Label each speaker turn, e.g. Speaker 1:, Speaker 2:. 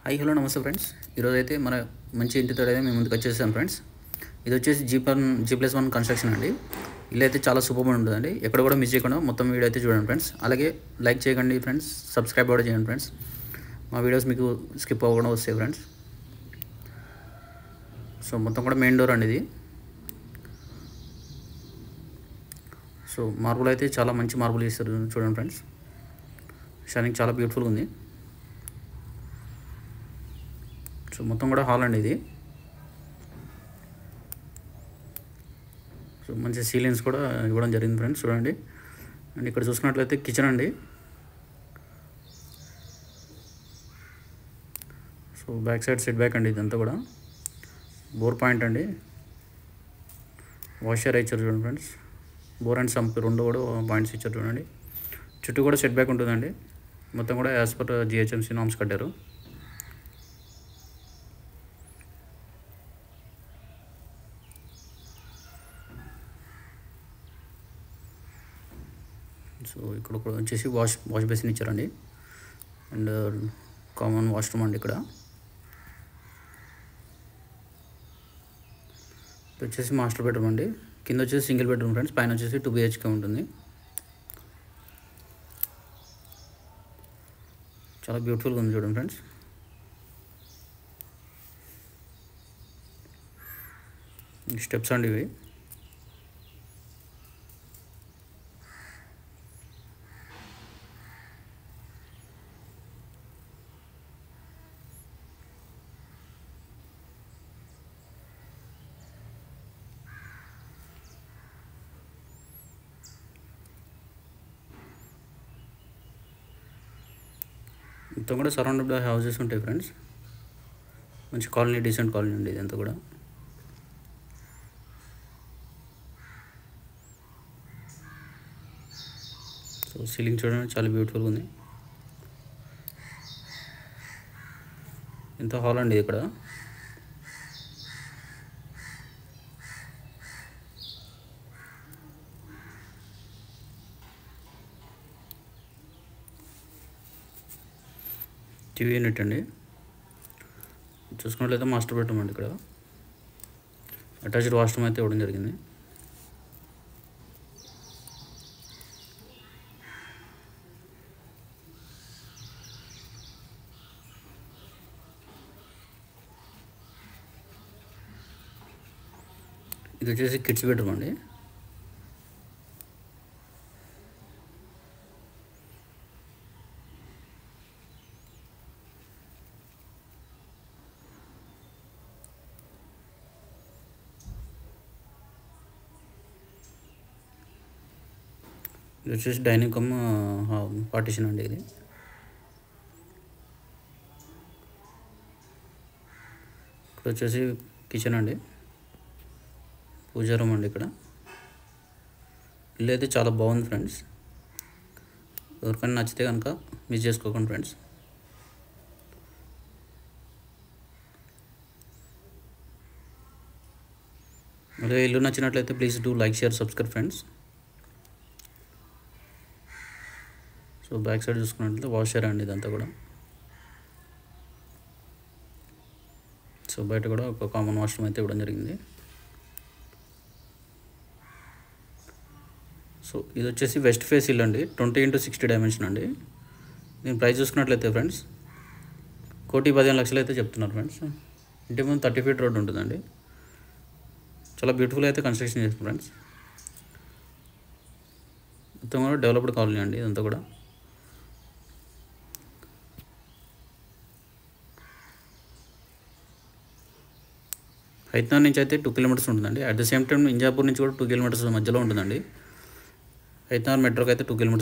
Speaker 1: Hi hello నమస్తే friends. ఈరోజు అయితే మన మంచి ఇంటితో అయితే మేము ముందుకు వచ్చేసాం ఫ్రెండ్స్. ఇది వచ్చేసి G+1 కన్స్ట్రక్షన్ అండి. ఇల్లు అయితే చాలా సూపర్గా ఉంటుందండి. ఎక్కడ కూడా మిస్ చేయకుండా మొత్తం వీడియో అయితే చూడండి ఫ్రెండ్స్. అలాగే లైక్ చేయండి ఫ్రెండ్స్, సబ్స్క్రైబ్ కూడా చేయండి ఫ్రెండ్స్. మా వీడియోస్ మీకు స్కిప్ అవ్వకుండా వస్తాయి ఫ్రెండ్స్. సో మొత్తం కూడా మెయిన్ డోర్ అండి ఇది. సో మార్బుల్ అయితే చాలా మంచి మార్బుల్ ఇస్తారు చూడండి ఫ్రెండ్స్. షైనింగ్ చాలా బ్యూటిఫుల్గా ఉంది. సో మొత్తం కూడా హాల్ అండి ఇది. సో మంచి సీలింగ్స్ కూడా ఇవ్వడం జరిగింది ఫ్రెండ్స్ చూడండి. అండ్ ఇక్కడ చూసుకున్నట్లయితే కిచెన్ అండి. So back side set back అండి ఇదంతా కూడా. బోర్ పాయింట్ అండి. వాషర్ ఇచ్చారు చూడండి ఫ్రెండ్స్. బోర్ అండ్ సంప్ రెండు కూడా పాయింట్స్ ఇచ్చారు చూడండి. చుట్టూ కూడా సెట్ బ్యాక్ ఉంటుందండి. మొత్తం కూడా యాజ్ పర్ GHMC నామ్స్ కట్టారు. సో ఇక్కడ కూడా వచ్చేసి వాష్ బేసిన్ ఇచ్చారండి. అండ్ కామన్ వాష్రూమ్ అండి ఇక్కడ. ఇది వచ్చేసి మాస్టర్ బెడ్రూమ్ అండి. కింద వచ్చేసి సింగిల్ బెడ్రూమ్ ఫ్రెండ్స్. పైన వచ్చేసి 2 BHK ఉంటుంది. చాలా బ్యూటిఫుల్గా ఉంది చూడండి ఫ్రెండ్స్. స్టెప్స్ అండి ఇవి. మొత్తం కూడా సరౌండెడ్ బై హౌసెస్ ఉంటాయి ఫ్రెండ్స్. మంచి కాలనీ, డీసెంట్ కాలనీ అండి ఇదంతా కూడా. సో సీలింగ్ చూడండి చాలా బ్యూటిఫుల్గా ఉంది. ఎంత హాల్ అండి ఇక్కడ. టీవీ యూనిట్ అండి. చూసుకున్నట్లయితే మాస్టర్ బెడ్రూమ్ అండి ఇక్కడ. అటాచ్డ్ వాష్రూమ్ అయితే ఇవ్వడం జరిగింది. ఇది వచ్చేసి కిడ్స్ బెడ్రూమ్ అండి. ఇది వచ్చేసి డైనింగ్ కమ్ పార్టీషన్ అండి ఇది. ఇక్కడ వచ్చేసి కిచెన్ అండి. పూజా రూమ్ అండి ఇక్కడ. ఇల్లు అయితే చాలా బాగుంది ఫ్రెండ్స్. ఎవరికైనా నచ్చితే కనుక మిస్ చేసుకోకండి ఫ్రెండ్స్. అలాగే ఇల్లు నచ్చినట్లయితే please do like, share, subscribe friends. So back side చూసుకున్నట్లయితే వాషర్ అండి ఇదంతా కూడా. సో బయట కూడా ఒక కామన్ వాష్రూమ్ అయితే ఇవ్వడం జరిగింది. సో ఇది వచ్చేసి వెస్ట్ ఫేస్ ఇల్లు అండి. 20x60 డైమెన్షన్ అండి. దీని ప్రైస్ చూసుకున్నట్లయితే ఫ్రెండ్స్ 1,15,00,000 అయితే చెప్తున్నారు ఫ్రెండ్స్. ఇంటి ముందు 30 feet రోడ్ ఉంటుందండి. చాలా బ్యూటిఫుల్ అయితే కన్స్ట్రక్షన్ చేస్తారు ఫ్రెండ్స్. మొత్తం కూడా డెవలప్డ్ కాలనీ అండి ఇదంతా కూడా. హైదరాబాద్ నుంచి అయితే 2 kilometers ఉంటుందండి. At the same time Injapur నుంచి కూడా 2 kilometers మధ్యలో ఉంటుందండి. హైదరాబాద్ మెట్రోకి అయితే 2 kilometers.